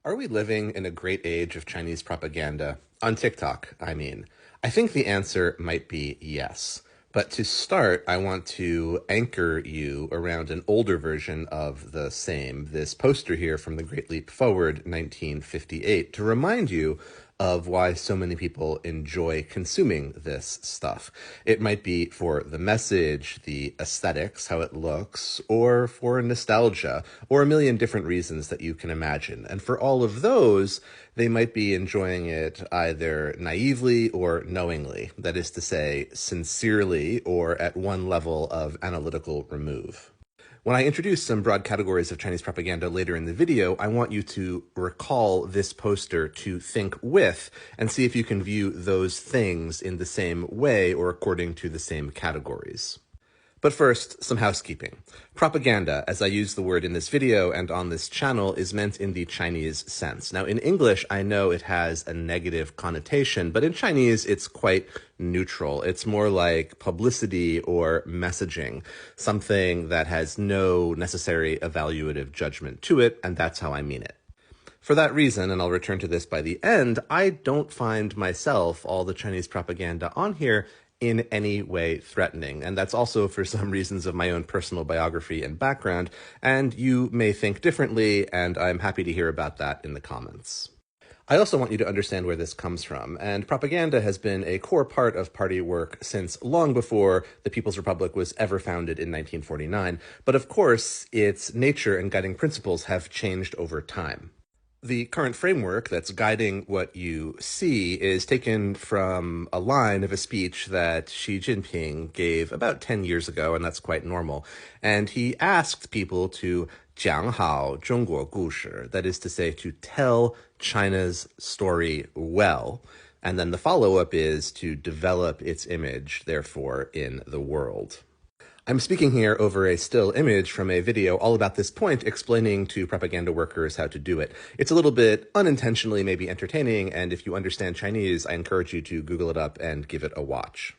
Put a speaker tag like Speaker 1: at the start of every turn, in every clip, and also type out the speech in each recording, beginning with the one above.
Speaker 1: Are we living in a great age of Chinese propaganda? On TikTok, I mean. I think the answer might be yes. But to start, I want to anchor you around an older version of the same, this poster here from The Great Leap Forward, 1958, to remind you of why so many people enjoy consuming this stuff. It might be for the message, the aesthetics, how it looks, or for nostalgia, or a million different reasons that you can imagine. And for all of those, they might be enjoying it either naively or knowingly, that is to say, sincerely or at one level of analytical remove. When I introduce some broad categories of Chinese propaganda later in the video, I want you to recall this poster to think with and see if you can view those things in the same way or according to the same categories. But first, some housekeeping. Propaganda, as I use the word in this video and on this channel, is meant in the Chinese sense. Now, in English, I know it has a negative connotation, but in Chinese, it's quite neutral. It's more like publicity or messaging, something that has no necessary evaluative judgment to it, and that's how I mean it. For that reason, and I'll return to this by the end, I don't find myself all the Chinese propaganda on here in any way threatening. And that's also for some reasons of my own personal biography and background, and you may think differently, and I'm happy to hear about that in the comments. I also want you to understand where this comes from, and propaganda has been a core part of party work since long before the People's Republic was ever founded in 1949, but of course, its nature and guiding principles have changed over time. The current framework that's guiding what you see is taken from a line of a speech that Xi Jinping gave about 10 years ago, and that's quite normal. And he asked people to 讲好中国故事, that is to say, to tell China's story well. And then the follow-up is to develop its image, therefore, in the world. I'm speaking here over a still image from a video all about this point, explaining to propaganda workers how to do it. It's a little bit unintentionally maybe entertaining, and if you understand Chinese, I encourage you to Google it up and give it a watch.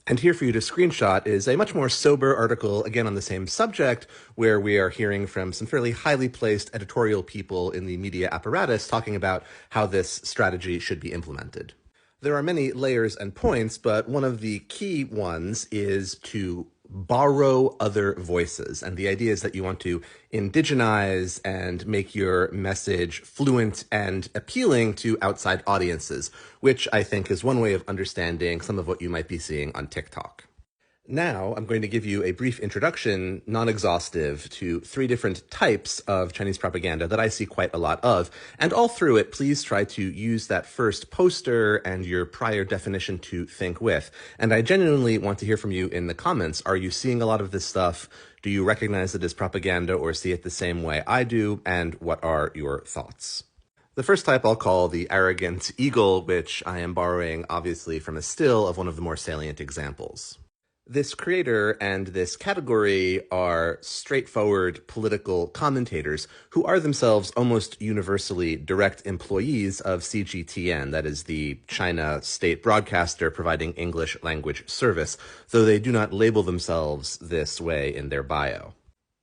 Speaker 1: And here for you to screenshot is a much more sober article, again on the same subject, where we are hearing from some fairly highly placed editorial people in the media apparatus talking about how this strategy should be implemented. There are many layers and points, but one of the key ones is to borrow other voices. And the idea is that you want to indigenize and make your message fluent and appealing to outside audiences, which I think is one way of understanding some of what you might be seeing on TikTok. Now, I'm going to give you a brief introduction, non-exhaustive, to 3 different types of Chinese propaganda that I see quite a lot of. And all through it, please try to use that first poster and your prior definition to think with. And I genuinely want to hear from you in the comments. Are you seeing a lot of this stuff? Do you recognize it as propaganda or see it the same way I do? And what are your thoughts? The first type I'll call the arrogant eagle, which I am borrowing obviously from a still of one of the more salient examples. This creator and this category are straightforward political commentators who are themselves almost universally direct employees of CGTN, that is the China state broadcaster providing English language service, though they do not label themselves this way in their bio.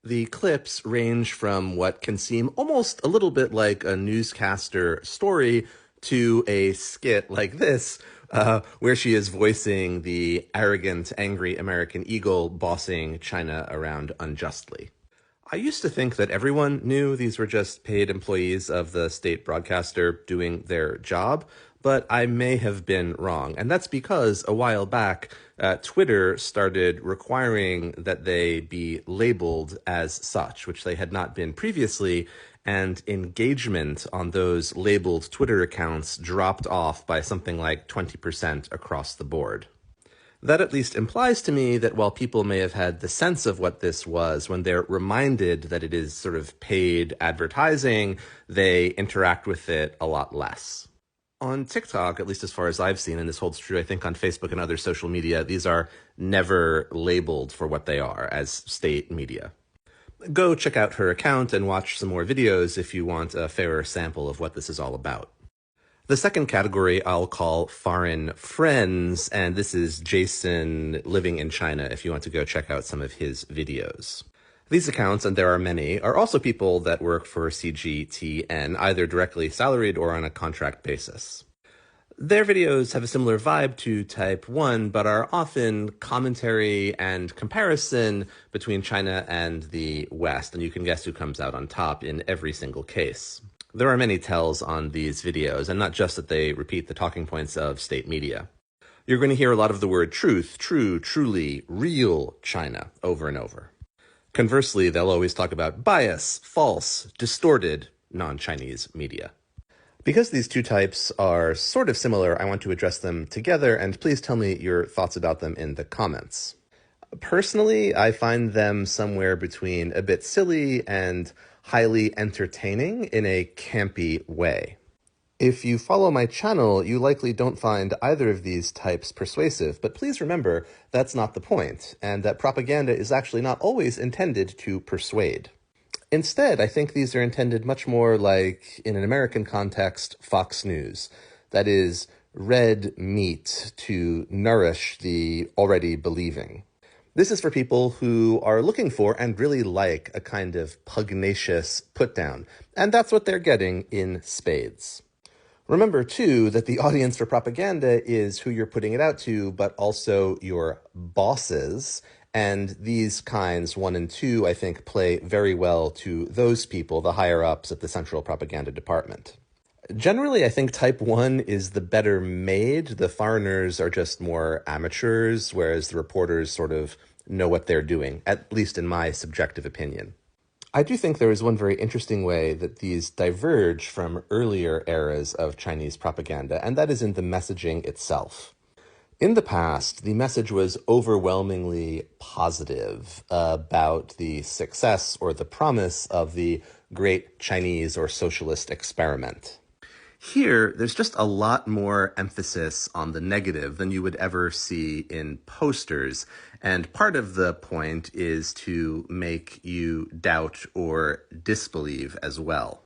Speaker 1: The clips range from what can seem almost a little bit like a newscaster story to a skit like this, where she is voicing the arrogant, angry American eagle bossing China around unjustly. I used to think that everyone knew these were just paid employees of the state broadcaster doing their job, but I may have been wrong. And that's because a while back, Twitter started requiring that they be labeled as such, which they had not been previously, and engagement on those labeled Twitter accounts dropped off by something like 20% across the board. That at least implies to me that while people may have had the sense of what this was, when they're reminded that it is sort of paid advertising, they interact with it a lot less. On TikTok, at least as far as I've seen, and this holds true, I think, on Facebook and other social media, these are never labeled for what they are, as state media. Go check out her account and watch some more videos if you want a fairer sample of what this is all about. The second category I'll call foreign friends, and this is Jason living in China if you want to go check out some of his videos. These accounts, and there are many, are also people that work for CGTN, either directly salaried or on a contract basis. Their videos have a similar vibe to Type 1, but are often commentary and comparison between China and the West, and you can guess who comes out on top in every single case. There are many tells on these videos, and not just that they repeat the talking points of state media. You're going to hear a lot of the word truth, true, truly, real China over and over. Conversely, they'll always talk about bias, false, distorted, non-Chinese media. Because these two types are sort of similar, I want to address them together, and please tell me your thoughts about them in the comments. Personally, I find them somewhere between a bit silly and highly entertaining in a campy way. If you follow my channel, you likely don't find either of these types persuasive, but please remember that's not the point, and that propaganda is actually not always intended to persuade. Instead, I think these are intended much more like, in an American context, Fox News. That is, red meat to nourish the already believing. This is for people who are looking for and really like a kind of pugnacious put-down, and that's what they're getting in spades. Remember, too, that the audience for propaganda is who you're putting it out to, but also your bosses. And these kinds, 1 and 2, I think, play very well to those people, the higher-ups at the Central Propaganda Department. Generally, I think Type 1 is the better made. The foreigners are just more amateurs, whereas the reporters sort of know what they're doing, at least in my subjective opinion. I do think there is one very interesting way that these diverge from earlier eras of Chinese propaganda, and that is in the messaging itself. In the past, the message was overwhelmingly positive about the success or the promise of the great Chinese or socialist experiment. Here, there's just a lot more emphasis on the negative than you would ever see in posters, and part of the point is to make you doubt or disbelieve as well.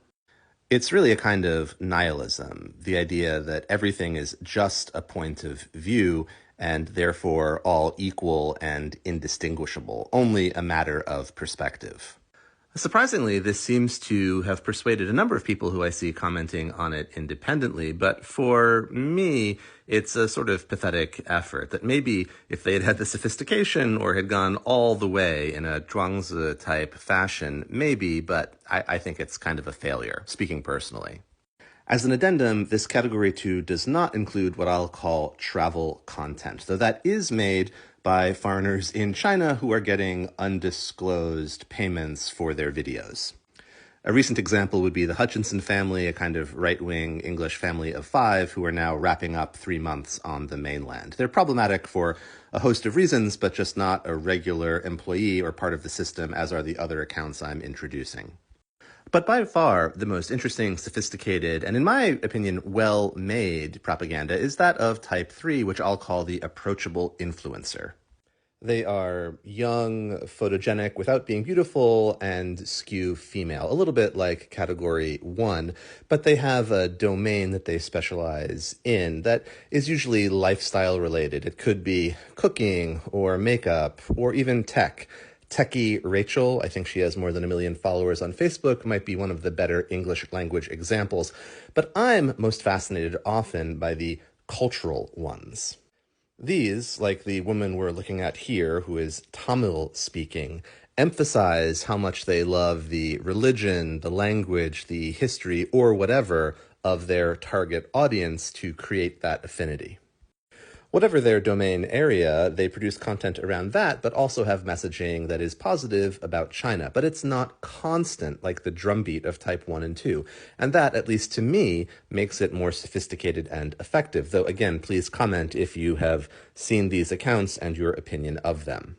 Speaker 1: It's really a kind of nihilism, the idea that everything is just a point of view and therefore all equal and indistinguishable, only a matter of perspective. Surprisingly, this seems to have persuaded a number of people who I see commenting on it independently, but for me, it's a sort of pathetic effort that maybe if they had had the sophistication or had gone all the way in a Zhuangzi-type fashion, maybe, but I think it's kind of a failure, speaking personally. As an addendum, this category 2 does not include what I'll call travel content, though that is made by foreigners in China who are getting undisclosed payments for their videos. A recent example would be the Hutchinson family, a kind of right-wing English family of 5 who are now wrapping up 3 months on the mainland. They're problematic for a host of reasons, but just not a regular employee or part of the system, as are the other accounts I'm introducing. But by far, the most interesting, sophisticated, and in my opinion, well-made propaganda is that of Type 3, which I'll call the approachable influencer. They are young, photogenic, without being beautiful, and skew female, a little bit like category 1, but they have a domain that they specialize in that is usually lifestyle-related. It could be cooking, or makeup, or even tech. Techie Rachel, I think she has more than 1 million followers on Facebook, might be one of the better English language examples. But I'm most fascinated often by the cultural ones. These, like the woman we're looking at here, who is Tamil speaking, emphasize how much they love the religion, the language, the history, or whatever of their target audience to create that affinity. Whatever their domain area, they produce content around that, but also have messaging that is positive about China. But it's not constant like the drumbeat of Type 1 and 2. And that, at least to me, makes it more sophisticated and effective. Though, again, please comment if you have seen these accounts and your opinion of them.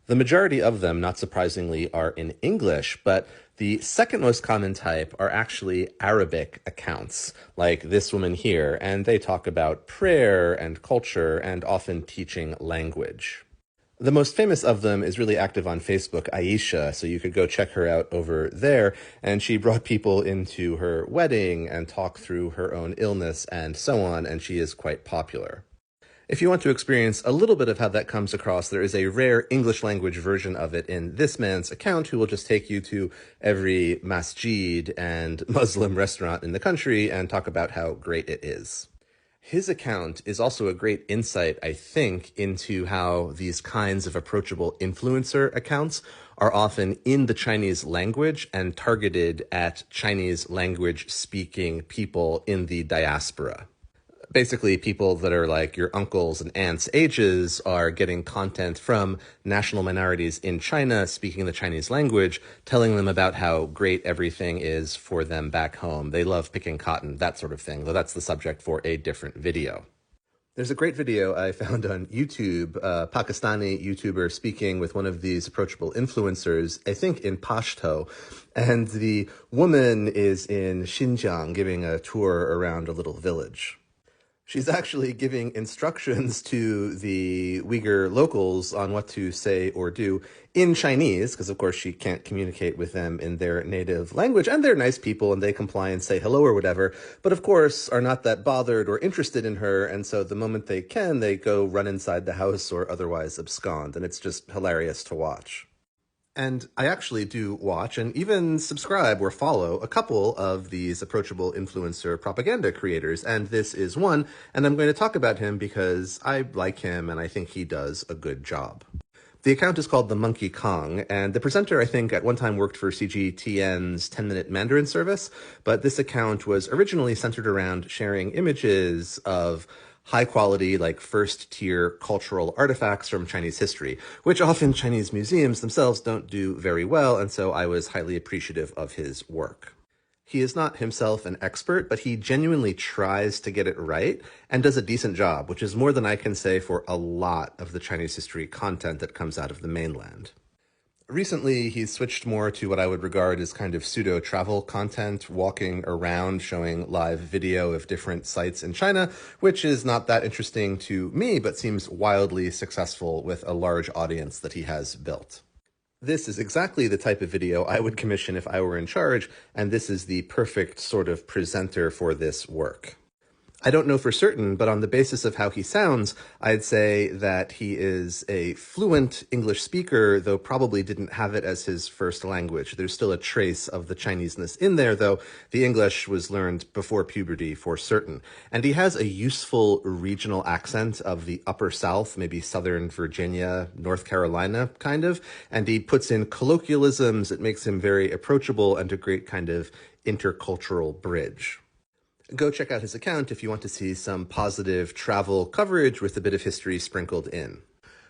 Speaker 1: The majority of them, not surprisingly, are in English, but the second most common type are actually Arabic accounts, like this woman here, and they talk about prayer and culture and often teaching language. The most famous of them is really active on Facebook, Aisha, so you could go check her out over there, and she brought people into her wedding and talked through her own illness and so on, and she is quite popular. If you want to experience a little bit of how that comes across, there is a rare English language version of it in this man's account, who will just take you to every masjid and Muslim restaurant in the country and talk about how great it is. His account is also a great insight, I think, into how these kinds of approachable influencer accounts are often in the Chinese language and targeted at Chinese language speaking people in the diaspora. Basically, people that are like your uncles and aunts' ages are getting content from national minorities in China speaking the Chinese language, telling them about how great everything is for them back home. They love picking cotton, that sort of thing, though that's the subject for a different video. There's a great video I found on YouTube, a Pakistani YouTuber speaking with one of these approachable influencers, I think in Pashto, and the woman is in Xinjiang giving a tour around a little village. She's actually giving instructions to the Uyghur locals on what to say or do in Chinese, because of course she can't communicate with them in their native language, and they're nice people and they comply and say hello or whatever, but of course are not that bothered or interested in her, and so the moment they can, they go run inside the house or otherwise abscond, and it's just hilarious to watch. And I actually do watch and even subscribe or follow a couple of these approachable influencer propaganda creators, and this is one, and I'm going to talk about him because I like him and I think he does a good job. The account is called The Monkey Kong, and the presenter, I think, at one time worked for CGTN's 10-minute Mandarin service, but this account was originally centered around sharing images of high-quality, like first-tier cultural artifacts from Chinese history, which often Chinese museums themselves don't do very well, and so I was highly appreciative of his work. He is not himself an expert, but he genuinely tries to get it right and does a decent job, which is more than I can say for a lot of the Chinese history content that comes out of the mainland. Recently, he's switched more to what I would regard as kind of pseudo-travel content, walking around, showing live video of different sites in China, which is not that interesting to me, but seems wildly successful with a large audience that he has built. This is exactly the type of video I would commission if I were in charge, and this is the perfect sort of presenter for this work. I don't know for certain, but on the basis of how he sounds, I'd say that he is a fluent English speaker, though probably didn't have it as his first language. There's still a trace of the Chineseness in there, though the English was learned before puberty for certain. And he has a useful regional accent of the upper South, maybe Southern Virginia, North Carolina, kind of, and he puts in colloquialisms. It makes him very approachable and a great kind of intercultural bridge. Go check out his account if you want to see some positive travel coverage with a bit of history sprinkled in.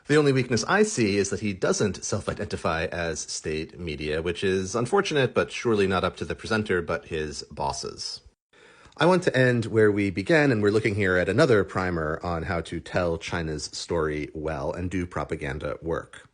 Speaker 1: The only weakness I see is that he doesn't self-identify as state media, which is unfortunate, but surely not up to the presenter, but his bosses. I want to end where we began, and we're looking here at another primer on how to tell China's story well and do propaganda work.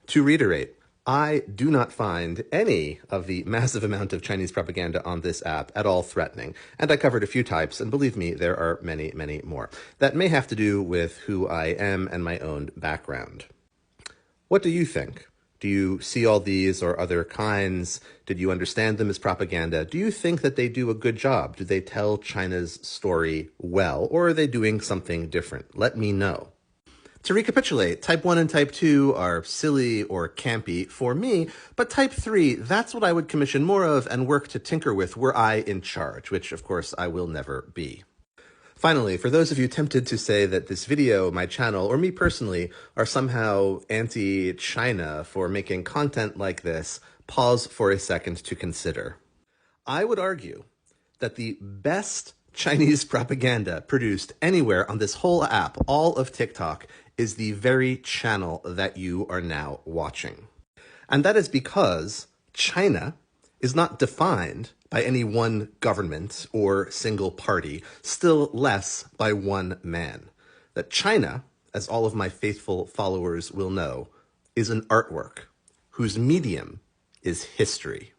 Speaker 1: To reiterate, I do not find any of the massive amount of Chinese propaganda on this app at all threatening, and I covered a few types, and believe me, there are many, many more. That may have to do with who I am and my own background. What do you think? Do you see all these or other kinds? Did you understand them as propaganda? Do you think that they do a good job? Do they tell China's story well, or are they doing something different? Let me know. To recapitulate, type 1 and type 2 are silly or campy for me, but type 3, that's what I would commission more of and work to tinker with were I in charge, which of course I will never be. Finally, for those of you tempted to say that this video, my channel, or me personally are somehow anti-China for making content like this, pause for a second to consider. I would argue that the best Chinese propaganda produced anywhere on this whole app, all of TikTok, is the very channel that you are now watching. And that is because China is not defined by any one government or single party, still less by one man. That China, as all of my faithful followers will know, is an artwork whose medium is history.